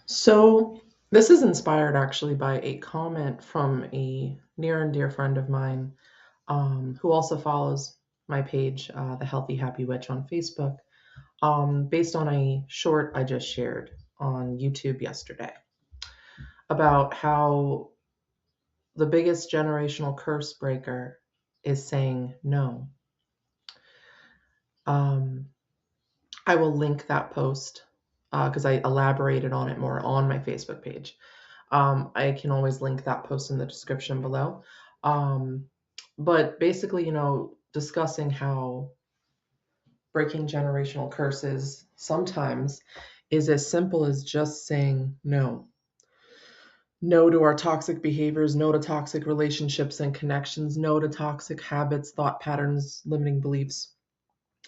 So, this is inspired actually by a comment from a near and dear friend of mine who also follows my page, The Healthy Happy Witch, on Facebook, based on a short I just shared on YouTube yesterday about how the biggest generational curse breaker is saying no. Um, I will link that post because I elaborated on it more on my Facebook page. I can always link that post in the description below. Um, but basically, discussing how breaking generational curses sometimes is as simple as just saying no. No to our toxic behaviors, no to toxic relationships and connections, no to toxic habits, thought patterns, limiting beliefs,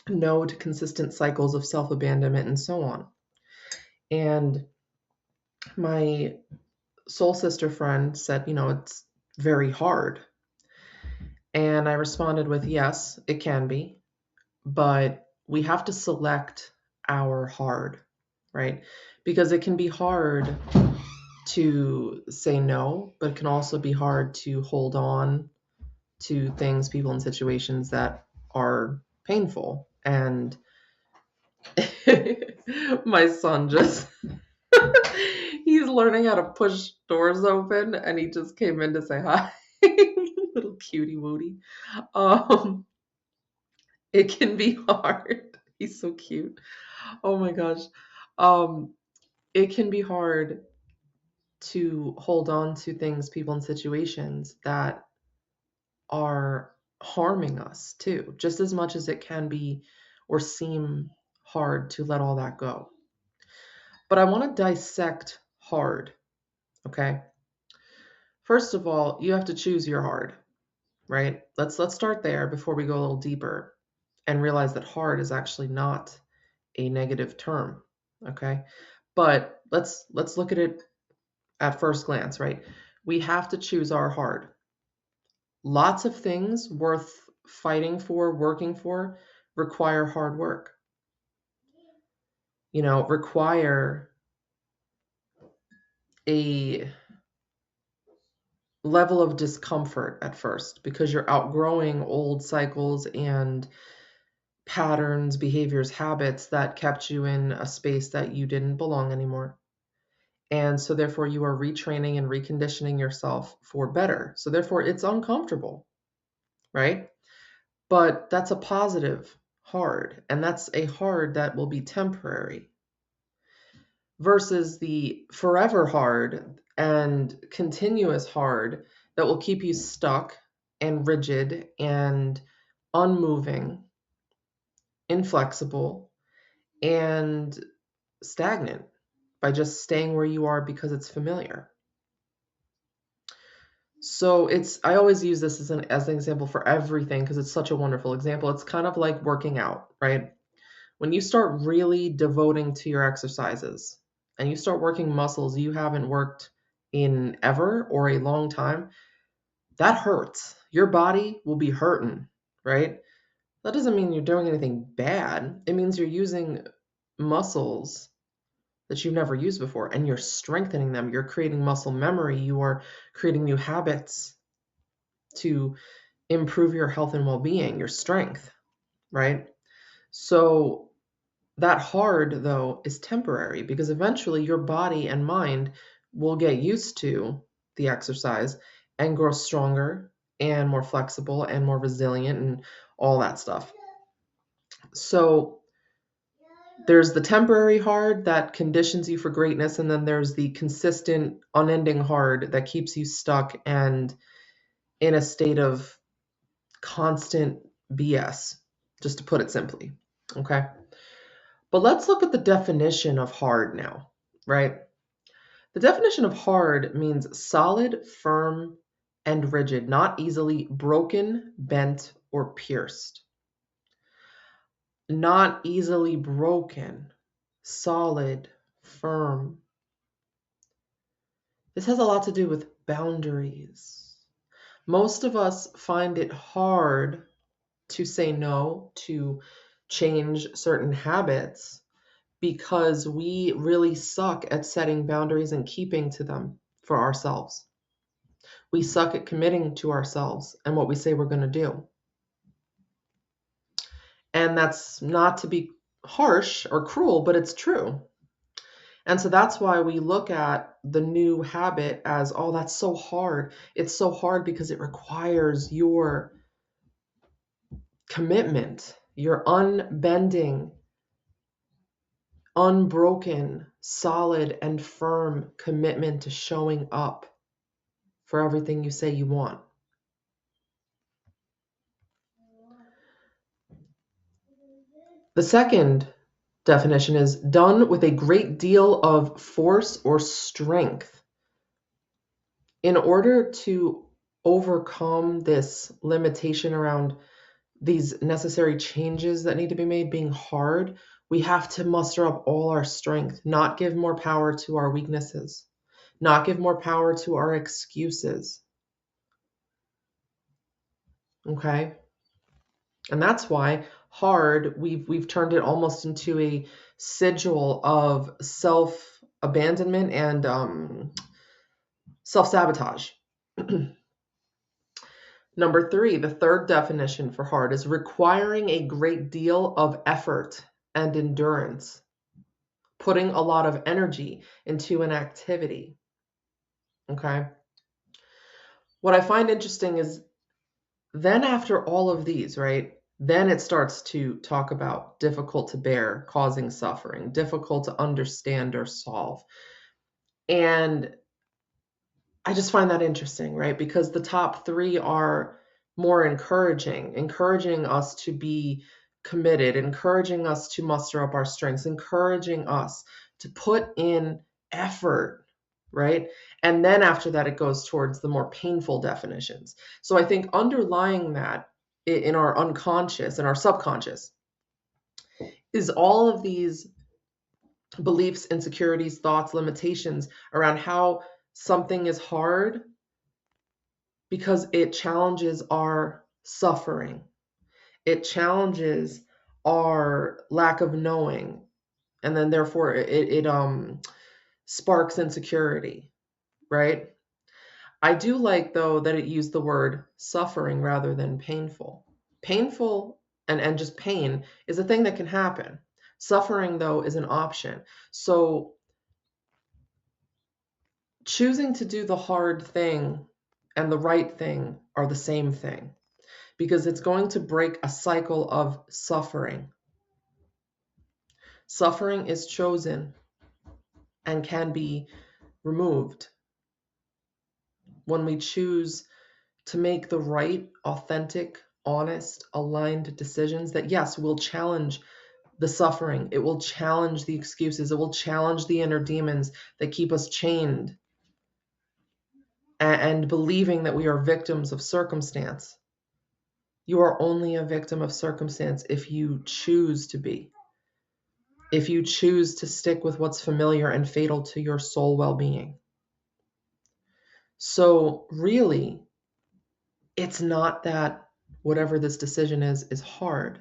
no to consistent cycles of self abandonment, and so on. And my soul sister friend said, it's very hard. And I responded with, yes, it can be, but we have to select our hard, right? Because it can be hard to say no, but it can also be hard to hold on to things, people, and situations that are painful. And my son just, he's learning how to push doors open, and he just came in to say hi. Little cutie wootie. Um, it can be hard. He's so cute. Oh my gosh. Um, it can be hard to hold on to things, people, and situations that are harming us too, just as much as it can be or seem hard to let all that go. But I want to dissect hard, okay? First of all, you have to choose your hard, right? Let's start there before we go a little deeper and realize that hard is actually not a negative term, okay? But let's look at it at first glance, right? We have to choose our hard. Lots of things worth fighting for, working for, require hard work. Require a level of discomfort at first because you're outgrowing old cycles and patterns, behaviors, habits that kept you in a space that you didn't belong anymore. And so, therefore, you are retraining and reconditioning yourself for better. So, therefore, it's uncomfortable, right? But that's a positive hard, and that's a hard that will be temporary versus the forever hard and continuous hard that will keep you stuck and rigid and unmoving, inflexible, and stagnant by just staying where you are because it's familiar. So I always use this as an example for everything because it's such a wonderful example. It's kind of like working out, right? When you start really devoting to your exercises and you start working muscles you haven't worked in ever or a long time, that hurts. Your body will be hurting, right? That doesn't mean you're doing anything bad. It means you're using muscles that you've never used before and you're strengthening them. You're creating muscle memory. You are creating new habits to improve your health and well being, your strength, right? So, that hard, though, is temporary because eventually your body and mind will get used to the exercise and grow stronger and more flexible and more resilient and all that stuff. So, there's the temporary hard that conditions you for greatness, and then there's the consistent, unending hard that keeps you stuck and in a state of constant BS, just to put it simply. Okay. But let's look at the definition of hard now, right? The definition of hard means solid, firm, and rigid, not easily broken, bent, or pierced. Not easily broken, solid, firm. This has a lot to do with boundaries. Most of us find it hard to say no, to change certain habits because we really suck at setting boundaries and keeping to them for ourselves. We suck at committing to ourselves and what we say we're going to do. And that's not to be harsh or cruel, but it's true. And so that's why we look at the new habit as, oh, that's so hard. It's so hard because it requires your commitment, your unbending, unbroken, solid, and firm commitment to showing up for everything you say you want. The second definition is done with a great deal of force or strength. In order to overcome this limitation around these necessary changes that need to be made being hard, we have to muster up all our strength, not give more power to our weaknesses, not give more power to our excuses. Okay? And that's why hard, we've turned it almost into a sigil of self-abandonment and self-sabotage. Number 3, the third definition for hard is requiring a great deal of effort and endurance, putting a lot of energy into an activity. Okay? What I find interesting is then after all of these, right? Then it starts to talk about difficult to bear, causing suffering, difficult to understand or solve. And I just find that interesting, right? Because the top 3 are more encouraging us to be committed, encouraging us to muster up our strengths, encouraging us to put in effort, right? And then after that, it goes towards the more painful definitions. So I think underlying that in our unconscious and our subconscious is all of these beliefs, insecurities, thoughts, limitations around how something is hard because it challenges our suffering. It challenges our lack of knowing. And then therefore it sparks insecurity, right? I do like though that it used the word suffering rather than painful. Painful and just pain is a thing that can happen. Suffering though is an option. So choosing to do the hard thing and the right thing are the same thing because it's going to break a cycle of suffering. Suffering is chosen and can be removed when we choose to make the right, authentic, honest, aligned decisions that, yes, will challenge the suffering. It will challenge the excuses. It will challenge the inner demons that keep us chained and believing that we are victims of circumstance. You are only a victim of circumstance if you choose to be. If you choose to stick with what's familiar and fatal to your soul well-being. So really, it's not that whatever this decision is hard.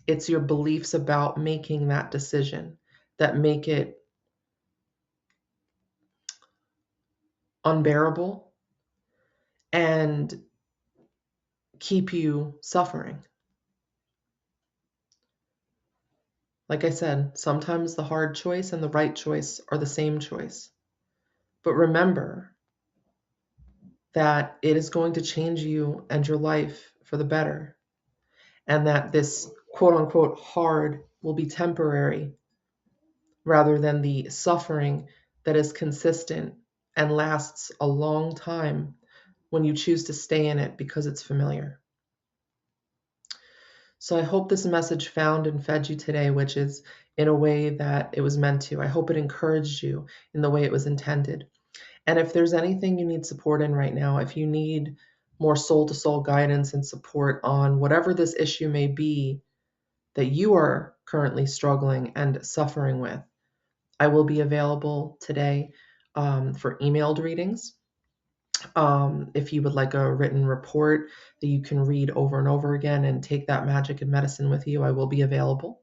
It's your beliefs about making that decision that make it unbearable and keep you suffering. Like I said, sometimes the hard choice and the right choice are the same choice. But remember that it is going to change you and your life for the better, and that this quote unquote hard will be temporary rather than the suffering that is consistent and lasts a long time when you choose to stay in it because it's familiar. So I hope this message found and fed you today, which is in a way that it was meant to. I hope it encouraged you in the way it was intended. And if there's anything you need support in right now, if you need more soul to soul guidance and support on whatever this issue may be that you are currently struggling and suffering with, I will be available today for emailed readings. If you would like a written report that you can read over and over again and take that magic and medicine with you, I will be available.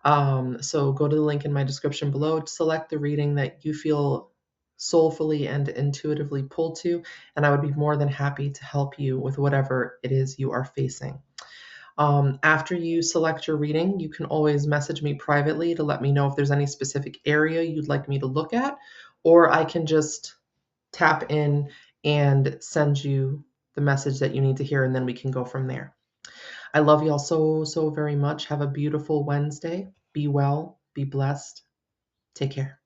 So go to the link in my description below, select the reading that you feel soulfully and intuitively pulled to, and I would be more than happy to help you with whatever it is you are facing. After you select your reading, you can always message me privately to let me know if there's any specific area you'd like me to look at, or I can just tap in and send you the message that you need to hear, and then we can go from there. I love y'all so, so very much. Have a beautiful Wednesday. Be well, be blessed. Take care.